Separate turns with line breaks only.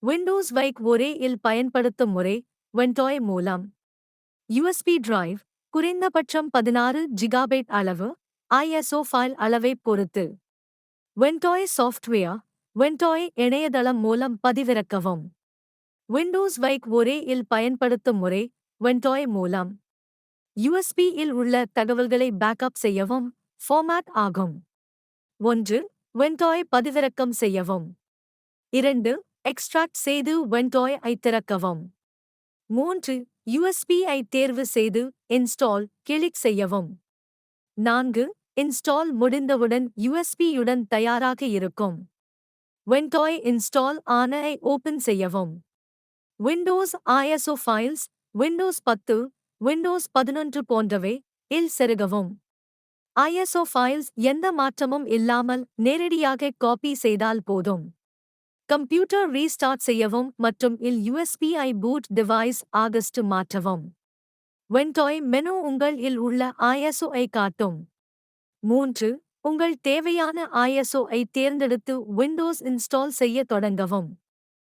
Windows வைக் ஒரே இல் பயன்படுத்தும் முறை வென்டாய் மூலம். யுஎஸ்பி டிரைவ் குறைந்தபட்சம் 16 ஜிகாபைட் அளவு. ஐஎஸ்ஓ ஃபைல் அளவைப் பொறுத்து. வென்டாய் சாஃப்ட்வேர் வென்டாய் இணையதளம் மூலம் பதிவிறக்கவும். விண்டோஸ் வைக் ஒரே இல் பயன்படுத்தும் முறை வென்டாய் மூலம். யுஎஸ்பி இல் உள்ள தகவல்களை பேக்கப் செய்யவும். ஃபார்மேட் ஆகும். 1. வென்டாய் பதிவிறக்கம் செய்யவும். 2. எக்ஸ்ட்ராக்ட் செய்து வென்டாய் ஐ திறக்கவும். 3. யுஎஸ்பி ஐ தேர்வு செய்து இன்ஸ்டால் கிளிக் செய்யவும். 4. இன்ஸ்டால் முடிந்தவுடன் யுஎஸ்பியுடன் தயாராக இருக்கும். வென்டாய் இன்ஸ்டால் ஆன ஐ ஓபன் செய்யவும். Windows ISO files Windows 10 Windows 11 போன்றவை இல் செருகவும். ஐஎஸ்ஓ ஃபைல்ஸ் எந்த மாற்றமும் இல்லாமல் நேரடியாக காப்பி செய்தால் போதும். கம்ப்யூட்டர் ரீஸ்டார்ட் செய்யவும் மற்றும் இல் யுஎஸ்பி ஐ பூட் டிவைஸ் ஆகஸ்ட் மாற்றவும். வென்டாய் மெனு உங்கள் இல் உள்ள ஐஎஸ்ஓ ஐ காட்டும். 3. உங்கள் தேவையான ஐஎஸ்ஓ ஐ தேர்ந்தெடுத்து விண்டோஸ் இன்ஸ்டால் செய்ய தொடங்கவும்.